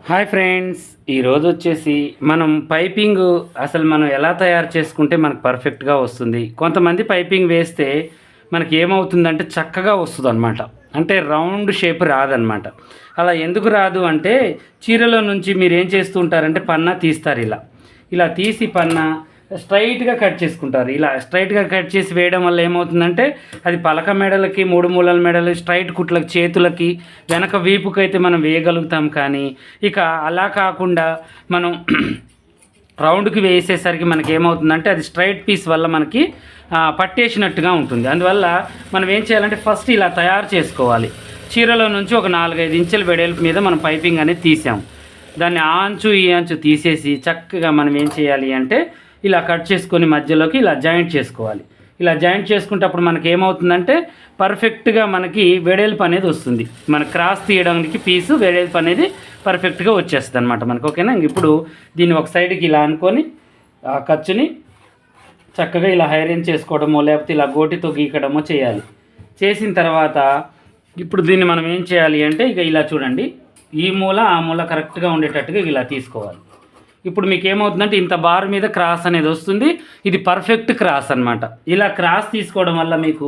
Hi friends, ఈరోజు వచ్చేసి మనం పైపింగ్ అసలు మనం ఎలా తయారు చేసుకుంటే మనకు పర్ఫెక్ట్గా వస్తుంది. కొంతమంది పైపింగ్ వేస్తే మనకి ఏమవుతుందంటే చక్కగా వస్తుంది అనమాట, అంటే రౌండ్ షేప్ రాదనమాట. అలా ఎందుకు రాదు అంటే చీరలో నుంచి మీరు ఏం చేస్తూ ఉంటారంటే పన్నా తీస్తారు, ఇలా ఇలా తీసి పన్నా స్ట్రైట్గా కట్ చేసుకుంటారు. ఇలా స్ట్రైట్గా కట్ చేసి వేయడం వల్ల ఏమవుతుందంటే అది పలక మెడలకి, మూడు మూలల మెడలు, స్ట్రైట్ కుట్లకి, చేతులకి, వెనక వీపుకి అయితే మనం వేయగలుగుతాం. కానీ ఇక అలా కాకుండా మనం రౌండ్కి వేసేసరికి మనకి ఏమవుతుందంటే అది స్ట్రైట్ పీస్ వల్ల మనకి పట్టేసినట్టుగా ఉంటుంది. అందువల్ల మనం ఏం చేయాలంటే ఫస్ట్ ఇలా తయారు చేసుకోవాలి. చీరలో నుంచి ఒక 4-5 ఇంచుల వెడల్పు మీద మనం పైపింగ్ అనేది తీసాం. దాన్ని ఆ అంచు ఈ అంచు తీసేసి చక్కగా మనం ఏం చేయాలి అంటే ఇలా కట్ చేసుకొని మధ్యలోకి ఇలా జాయింట్ చేసుకోవాలి. ఇలా జాయింట్ చేసుకుంటే అప్పుడు మనకి ఏమవుతుందంటే పర్ఫెక్ట్గా మనకి వెడల్పు అనేది వస్తుంది. మన క్రాస్ తీయడానికి పీసు వెడల్పు అనేది పర్ఫెక్ట్గా వచ్చేస్తుంది అనమాట మనకు. ఓకేనా? ఇప్పుడు దీన్ని ఒక సైడ్కి ఇలా అనుకొని ఆ ఖర్చుని చక్కగా ఇలా హైరన్ చేసుకోవడమో లేకపోతే ఇలా గోటితో గీకడమో చేయాలి. చేసిన తర్వాత ఇప్పుడు దీన్ని మనం ఏం చేయాలి అంటే ఇక ఇలా చూడండి, ఈ మూల ఆ మూల కరెక్ట్గా ఉండేటట్టుగా ఇలా తీసుకోవాలి. ఇప్పుడు మీకు ఏమవుతుందంటే ఇంత బార్ మీద క్రాస్ అనేది వస్తుంది. ఇది పర్ఫెక్ట్ క్రాస్ అనమాట. ఇలా క్రాస్ తీసుకోవడం వల్ల మీకు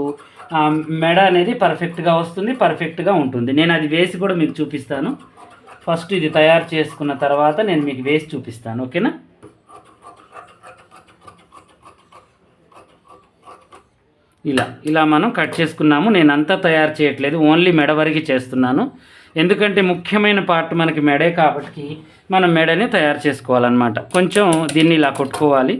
మెడ అనేది పర్ఫెక్ట్గా వస్తుంది, పర్ఫెక్ట్గా ఉంటుంది. నేను అది వేసి కూడా మీకు చూపిస్తాను. ఫస్ట్ ఇది తయారు చేసుకున్న తర్వాత నేను మీకు వేసి చూపిస్తాను. ఓకేనా? ఇలా మనం కట్ చేసుకున్నాము. నేను అంతా తయారు చేయట్లేదు, ఓన్లీ మెడ వరకు చేస్తున్నాను. ఎందుకంటే ముఖ్యమైన పార్ట్ మనకి మెడే కాబట్టి మనం మెడనే తయారు చేసుకోవాలన్నమాట. కొంచెం దీన్ని ఇలా కొట్టుకోవాలి.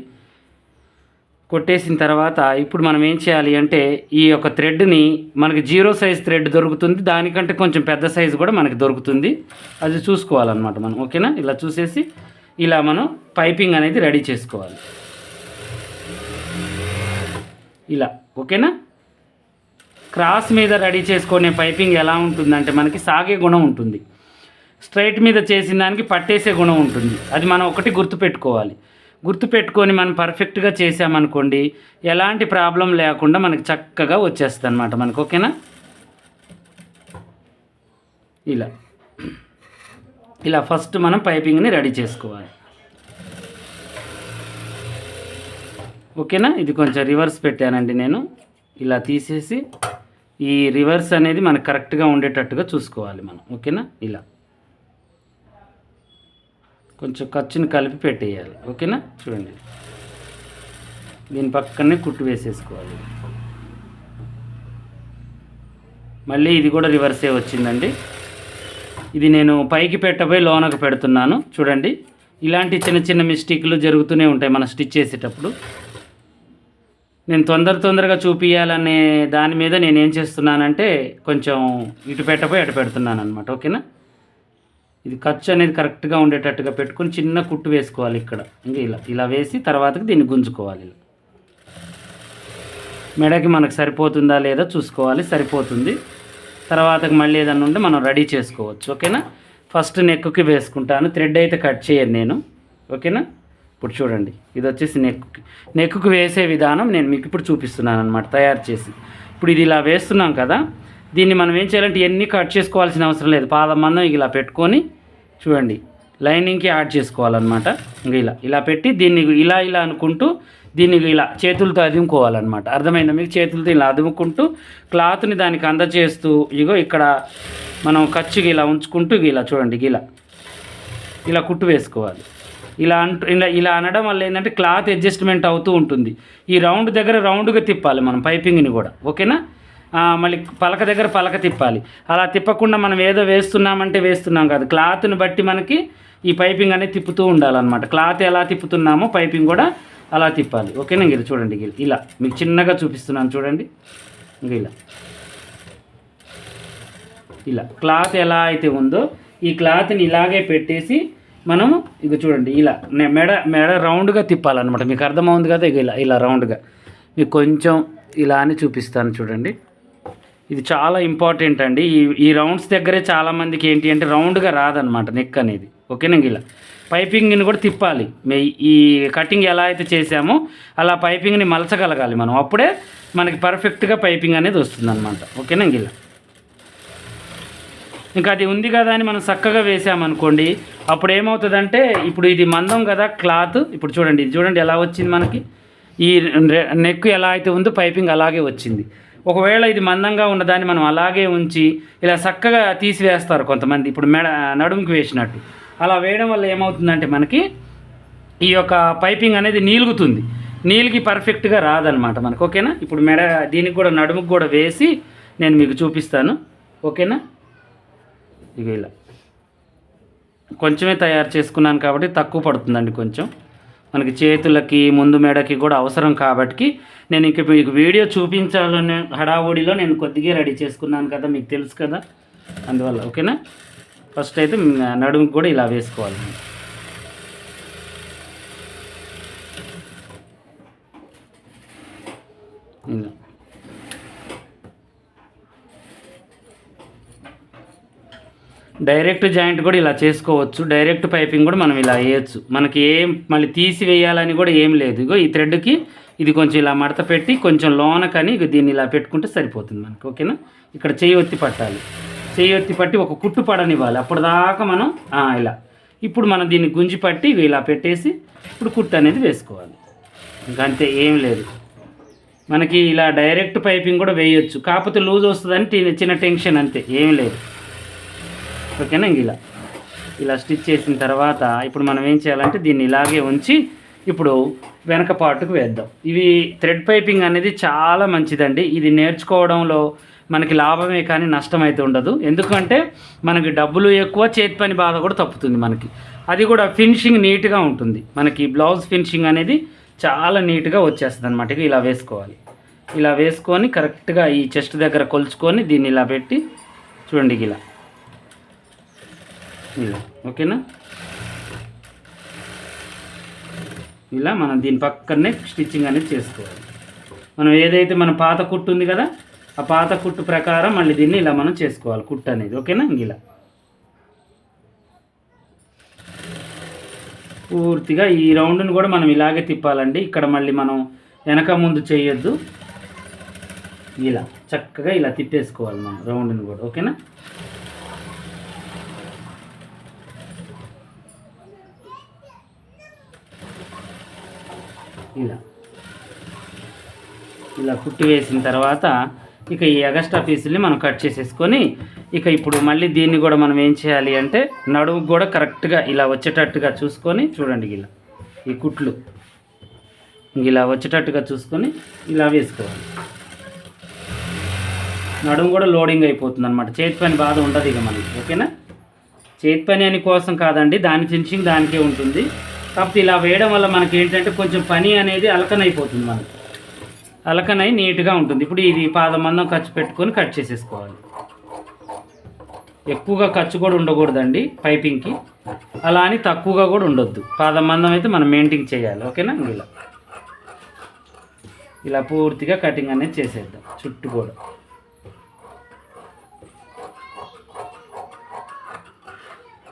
కొట్టేసిన తర్వాత ఇప్పుడు మనం ఏం చేయాలి అంటే ఈ యొక్క థ్రెడ్ని మనకి 0 సైజ్ థ్రెడ్ దొరుకుతుంది, దానికంటే కొంచెం పెద్ద సైజు కూడా మనకి దొరుకుతుంది. అది చూసుకోవాలన్నమాట మనం. ఓకేనా? ఇలా చూసేసి ఇలా మనం పైపింగ్ అనేది రెడీ చేసుకోవాలి. ఇలా ఓకేనా? క్రాస్ మీద రెడీ చేసుకునే పైపింగ్ ఎలా ఉంటుందంటే మనకి సాగే గుణం ఉంటుంది, స్ట్రైట్ మీద చేసిన దానికి పట్టేసే గుణం ఉంటుంది. అది మనం ఒకటి గుర్తుపెట్టుకోవాలి. గుర్తుపెట్టుకొని మనం పర్ఫెక్ట్గా చేసామనుకోండి, ఎలాంటి ప్రాబ్లం లేకుండా మనకి చక్కగా వచ్చేస్తుంది అనమాట మనకు. ఓకేనా? ఇలా ఫస్ట్ మనం పైపింగ్ని రెడీ చేసుకోవాలి. ఓకేనా? ఇది కొంచెం రివర్స్ పెట్టానండి నేను. ఇలా తీసేసి ఈ రివర్స్ అనేది మనకు కరెక్ట్గా ఉండేటట్టుగా చూసుకోవాలి మనం. ఓకేనా? ఇలా కొంచెం ఖర్చుని కలిపి పెట్టేయాలి. ఓకేనా? చూడండి, దీని పక్కనే కుట్టు వేసేసుకోవాలి. మళ్ళీ ఇది కూడా రివర్సే వచ్చిందండి. ఇది నేను పైకి పెట్టబోయి లోనకు పెడుతున్నాను. చూడండి, ఇలాంటి చిన్న చిన్న మిస్టేక్లు జరుగుతూనే ఉంటాయి మనం స్టిచ్ చేసేటప్పుడు. నేను తొందరగా చూపించాలనే దాని మీద నేను ఏం చేస్తున్నానంటే కొంచెం ఇటు పెట్టబోయి అటు పెడుతున్నాను అనమాట. ఓకేనా? ఇది ఖర్చు అనేది కరెక్ట్గా ఉండేటట్టుగా పెట్టుకొని చిన్న కుట్టు వేసుకోవాలి ఇక్కడ. ఇంకా ఇలా వేసి తర్వాతకి దీన్ని గుంజుకోవాలి. మెడకి మనకు సరిపోతుందా లేదా చూసుకోవాలి. సరిపోతుంది. తర్వాతకి మళ్ళీ ఏదన్నా ఉంటే మనం రెడీ చేసుకోవచ్చు. ఓకేనా? ఫస్ట్ నెక్కి వేసుకుంటాను. థ్రెడ్ అయితే కట్ చేయను నేను. ఓకేనా? ఇప్పుడు చూడండి, ఇది వచ్చేసి నెక్కు వేసే విధానం నేను మీకు ఇప్పుడు చూపిస్తున్నాను అనమాట తయారు చేసి. ఇప్పుడు ఇది ఇలా వేస్తున్నాం కదా, దీన్ని మనం ఏం చేయాలంటే ఇవన్నీ కట్ చేసుకోవాల్సిన అవసరం లేదు. పాదం మందం ఇలా పెట్టుకొని చూడండి లైనింగ్కి యాడ్ చేసుకోవాలన్నమాట. ఇంకా ఇలా పెట్టి దీన్ని ఇలా అనుకుంటూ దీన్ని ఇలా చేతులతో అదుముకోవాలన్నమాట. అర్థమైందా మీకు? చేతులతో ఇలా అదుముకుంటూ క్లాత్ని దానికి అందచేస్తూ ఇక్కడ మనం ఖర్చుకి ఇలా ఉంచుకుంటూ ఇలా చూడండి ఇలా కుట్టు వేసుకోవాలి. ఇలా అనడం వల్ల ఏంటంటే క్లాత్ అడ్జస్ట్మెంట్ అవుతూ ఉంటుంది. ఈ రౌండ్ దగ్గర రౌండ్గా తిప్పాలి మనం పైపింగ్ని కూడా. ఓకేనా? మళ్ళీ పలక దగ్గర పలక తిప్పాలి. అలా తిప్పకుండా మనం ఏదో వేస్తున్నాం కాదు, క్లాత్ని బట్టి మనకి ఈ పైపింగ్ అనేది తిప్పుతూ ఉండాలన్నమాట. క్లాత్ ఎలా తిప్పుతున్నామో పైపింగ్ కూడా అలా తిప్పాలి. ఓకేనా? ఇది చూడండి, ఇలా మీకు చిన్నగా చూపిస్తున్నాను చూడండి. ఇలా క్లాత్ ఎలా అయితే ఉందో ఈ క్లాత్ని ఇలాగే పెట్టేసి మనము చూడండి ఇలా మెడ రౌండ్గా తిప్పాలన్నమాట. మీకు అర్థమవుతుంది కదా? ఇలా రౌండ్గా మీకు కొంచెం ఇలా అని చూపిస్తాను చూడండి. ఇది చాలా ఇంపార్టెంట్ అండి. ఈ రౌండ్స్ దగ్గరే చాలామందికి ఏంటి అంటే రౌండ్గా రాదనమాట నెక్ అనేది. ఓకేనా? ఇలా పైపింగ్ని కూడా తిప్పాలి. ఈ కటింగ్ ఎలా అయితే చేసామో అలా పైపింగ్ని మలచగలగాలి మనం. అప్పుడే మనకి పర్ఫెక్ట్గా పైపింగ్ అనేది వస్తుంది అనమాట. ఓకేనా? ఇంకా అది ఉంది కదా అని మనం చక్కగా వేసామనుకోండి, అప్పుడు ఏమవుతుందంటే ఇప్పుడు ఇది మందం కదా క్లాత్, ఇప్పుడు చూడండి ఇది చూడండి ఎలా వచ్చింది మనకి, ఈ నెక్ ఎలా అయితే ఉందో పైపింగ్ అలాగే వచ్చింది. ఒకవేళ ఇది మందంగా ఉన్నదాన్ని మనం అలాగే ఉంచి ఇలా చక్కగా తీసివేస్తారు కొంతమంది, ఇప్పుడు నడుముకి వేసినట్టు. అలా వేయడం వల్ల ఏమవుతుందంటే మనకి ఈ యొక్క పైపింగ్ అనేది నీలుగుతుంది, నీలిగి పర్ఫెక్ట్గా రాదనమాట మనకు. ఓకేనా? ఇప్పుడు దీనికి కూడా నడుముకు కూడా వేసి నేను మీకు చూపిస్తాను. ఓకేనా? ఇక ఇలా కొంచెమే తయారు చేసుకున్నాను కాబట్టి తక్కువ పడుతుందండి, కొంచెం మనకి చేతులకి ముందు మెడకి కూడా అవసరం కాబట్టి నేను ఇంక మీకు వీడియో చూపించాలనే హడావుడిలో నేను కొద్దిగా రెడీ చేసుకున్నాను కదా, మీకు తెలుసు కదా, అందువల్ల. ఓకేనా? ఫస్ట్ అయితే నడుముకి కూడా ఇలా వేసుకోవాలి. ఇలా డైరెక్ట్ జాయింట్ కూడా ఇలా చేసుకోవచ్చు, డైరెక్ట్ పైపింగ్ కూడా మనం ఇలా వేయచ్చు. మనకి ఏం మళ్ళీ తీసి వేయాలని కూడా ఏం లేదు. ఇగో ఈ థ్రెడ్కి ఇది కొంచెం ఇలా మడత పెట్టి కొంచెం లోనకని ఇక దీన్ని ఇలా పెట్టుకుంటే సరిపోతుంది మనకి. ఓకేనా? ఇక్కడ చెయ్యి ఒత్తి పట్టాలి, చెయ్యి ఒత్తి పట్టి ఒక కుట్టు పడనివ్వాలి, అప్పటిదాకా మనం ఇలా. ఇప్పుడు మనం దీన్ని గుంజి పట్టి ఇలా పెట్టేసి ఇప్పుడు కుట్టు అనేది వేసుకోవాలి. ఇంకా అంతే, ఏం లేదు. మనకి ఇలా డైరెక్ట్ పైపింగ్ కూడా వేయొచ్చు, కాకపోతే లూజ్ వస్తుందని చిన్న టెన్షన్, అంతే, ఏం లేదు. ఓకేనా? ఇలా స్టిచ్ చేసిన తర్వాత ఇప్పుడు మనం ఏం చేయాలంటే దీన్ని ఇలాగే ఉంచి ఇప్పుడు వెనక పార్ట్కు వేద్దాం. ఇవి థ్రెడ్ పైపింగ్ అనేది చాలా మంచిదండి. ఇది నేర్చుకోవడంలో మనకి లాభమే కానీ నష్టం అయితే ఉండదు. ఎందుకంటే మనకి డబ్బులు ఎక్కువ, చేతి పని బాధ కూడా తప్పుతుంది మనకి. అది కూడా ఫినిషింగ్ నీట్గా ఉంటుంది. మనకి బ్లౌజ్ ఫినిషింగ్ అనేది చాలా నీట్గా వచ్చేస్తుంది అనమాట. ఇక ఇలా వేసుకోవాలి, ఇలా వేసుకొని కరెక్ట్గా ఈ చెస్ట్ దగ్గర కొలుచుకొని దీన్ని ఇలా పెట్టి చూడండి ఇలా. ఓకేనా? ఇలా మనం దీని పక్కనే స్టిచ్చింగ్ అనేది చేసుకోవాలి. మనం ఏదైతే మన పాత కుట్టు ఉంది కదా, ఆ పాత కుట్టు ప్రకారం మళ్ళీ దీన్ని ఇలా మనం చేసుకోవాలి కుట్టు అనేది. ఓకేనా? ఇలా పూర్తిగా ఈ రౌండ్ని కూడా మనం ఇలాగే తిప్పాలండి. ఇక్కడ మళ్ళీ మనం వెనక ముందు చేయొద్దు, ఇలా చక్కగా ఇలా తిప్పేసుకోవాలి మనం రౌండ్ని కూడా. ఓకేనా? ఇలా కుట్టి వేసిన తర్వాత ఇక ఈ ఎగస్ట్రా పీసుల్ని మనం కట్ చేసేసుకొని ఇక ఇప్పుడు మళ్ళీ దీన్ని కూడా మనం ఏం చేయాలి అంటే నడుముకు కూడా కరెక్ట్గా ఇలా వచ్చేటట్టుగా చూసుకొని చూడండి, ఇలా ఈ కుట్లు ఇలా వచ్చేటట్టుగా చూసుకొని ఇలా వేసుకోవాలి. నడుము కూడా లోడింగ్ అయిపోతుంది అనమాట, చేతి పని బాధ ఉండదు ఇక మనకి. ఓకేనా? చేతి పని అని కోసం కాదండి, దాని ఫినిషింగ్ దానికే ఉంటుంది. కాకపోతే ఇలా వేయడం వల్ల మనకి ఏంటంటే కొంచెం పని అనేది అలకనైపోతుంది, మనకి అలకనై నీట్గా ఉంటుంది. ఇప్పుడు ఇది పాదమందం ఖర్చు పెట్టుకొని కట్ చేసేసుకోవాలి. ఎక్కువగా ఖర్చు కూడా ఉండకూడదండి పైపింగ్కి, అలా అని తక్కువగా కూడా ఉండొద్దు. పాదమందం అయితే మనం మెయింటైన్ చేయాలి. ఓకేనా? ఇలా పూర్తిగా కటింగ్ అనేది చేసేద్దాం చుట్టూ కూడా.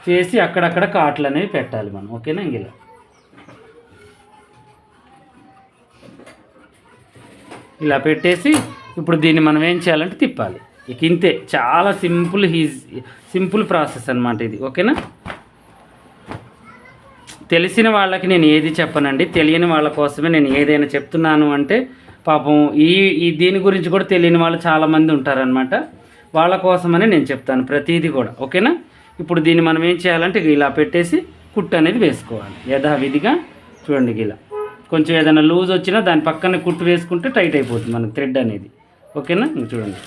చేసి అక్కడక్కడ కాట్లు అనేవి పెట్టాలి మనం. ఓకేనా? ఇలా పెట్టేసి ఇప్పుడు దీన్ని మనం ఏం చేయాలంటే తిప్పాలి. ఇక ఇంతే, చాలా సింపుల్ ప్రాసెస్ అన్నమాట ఇది. ఓకేనా? తెలిసిన వాళ్ళకి నేను ఏది చెప్పనండి, తెలియని వాళ్ళ కోసమే నేను ఏదైనా చెప్తున్నాను. అంటే పాపం ఈ దీని గురించి కూడా తెలియని వాళ్ళు చాలామంది ఉంటారనమాట, వాళ్ళ కోసమని నేను చెప్తాను ప్రతిదీ కూడా. ఓకేనా? ఇప్పుడు దీన్ని మనం ఏం చేయాలంటే ఇలా పెట్టేసి కుట్టు అనేది వేసుకోవాలి యథావిధిగా. చూడండి ఇలా కొంచెం ఏదైనా లూజ్ వచ్చినా దాని పక్కనే కుట్టు వేసుకుంటే టైట్ అయిపోతుంది మనకి థ్రెడ్ అనేది. ఓకేనా? చూడండి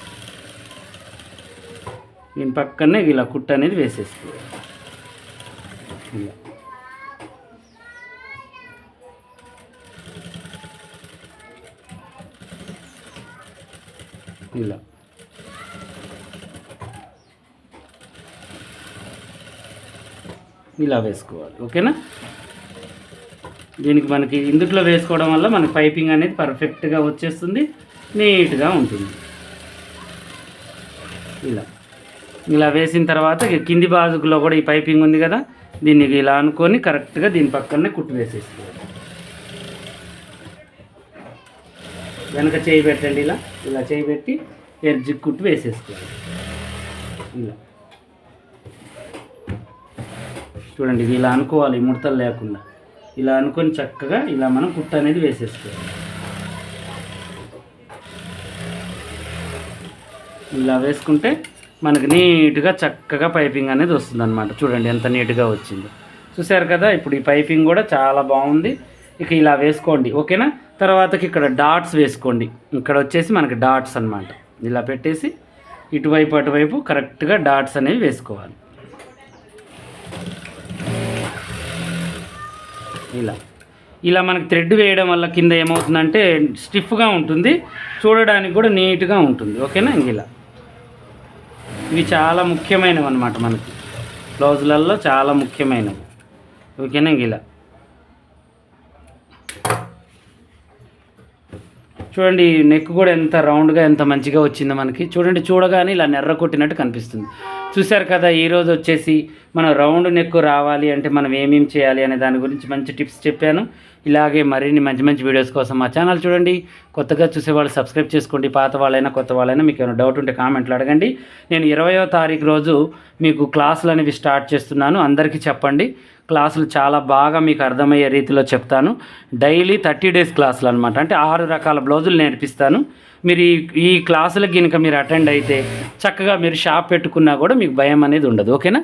దీని పక్కనే ఇలా కుట్టు అనేది వేసేసుకోవాలి. ఇలా ఇలా వేసుకోవాలి. ఓకేనా? దీనికి మనకి ఇందుట్లో వేసుకోవడం వల్ల మనకి పైపింగ్ అనేది పర్ఫెక్ట్గా వచ్చేస్తుంది, నీట్గా ఉంటుంది. ఇలా వేసిన తర్వాత కింది బాజుకులో కూడా ఈ పైపింగ్ ఉంది కదా, దీన్ని ఇలా అనుకొని కరెక్ట్గా దీని పక్కనే కుట్టు వేసేసుకోవాలి. వెనక చేయి పెట్టండి, ఇలా చేయి పెట్టి ఎడ్జ్ కుట్టు వేసేసుకోవాలి. ఇలా చూడండి ఇది ఇలా అనుకోవాలి, ముడతలు లేకుండా ఇలా అనుకొని చక్కగా ఇలా మనం కుట్ట అనేది వేసేసుకోవాలి. ఇలా వేసుకుంటే మనకి నీట్గా చక్కగా పైపింగ్ అనేది వస్తుంది అనమాట. చూడండి ఎంత నీట్గా వచ్చిందో, చూసారు కదా. ఇప్పుడు ఈ పైపింగ్ కూడా చాలా బాగుంది. ఇక ఇలా వేసుకోండి, ఓకేనా. తర్వాతకి ఇక్కడ డాట్స్ వేసుకోండి. ఇక్కడ వచ్చేసి మనకి డాట్స్ అనమాట. ఇలా పెట్టేసి ఇటువైపు అటువైపు కరెక్ట్గా డాట్స్ అనేవి వేసుకోవాలి. ఇలా మనకి థ్రెడ్ వేయడం వల్ల కింద ఏమవుతుందంటే స్టిఫ్గా ఉంటుంది, చూడడానికి కూడా నీట్గా ఉంటుంది, ఓకేనా. ఇలా ఇవి చాలా ముఖ్యమైనవి అన్నమాట, మనకి బ్లౌజులలో చాలా ముఖ్యమైనవి, ఓకేనా. ఇలా చూడండి నెక్ కూడా ఎంత రౌండ్గా ఎంత మంచిగా వచ్చిందో మనకి. చూడండి చూడగానే ఇలా నెర్ర కొట్టినట్టు కనిపిస్తుంది. చూశారు కదా. ఈరోజు వచ్చేసి మనం రౌండ్ నెక్ రావాలి అంటే మనం ఏమేమి చేయాలి అనే దాని గురించి మంచి టిప్స్ చెప్పాను. ఇలాగే మరిన్ని మంచి మంచి వీడియోస్ కోసం మా ఛానల్ చూడండి. కొత్తగా చూసేవాళ్ళు సబ్స్క్రైబ్ చేసుకోండి. పాత వాళ్ళైనా కొత్త వాళ్ళైనా మీకు ఏమైనా డౌట్ ఉంటే కామెంట్లు అడగండి. నేను 20వ తారీఖు రోజు మీకు క్లాసులు అనేవి స్టార్ట్ చేస్తున్నాను. అందరికీ చెప్పండి. క్లాసులు చాలా బాగా మీకు అర్థమయ్యే రీతిలో చెప్తాను. డైలీ 30 డేస్ క్లాసులు అనమాట. అంటే 6 రకాల బ్లౌజులు నేర్పిస్తాను. మీరు ఈ క్లాసులకు కనుక మీరు అటెండ్ అయితే చక్కగా మీరు షాప్ పెట్టుకున్నా కూడా మీకు భయం అనేది ఉండదు, ఓకేనా.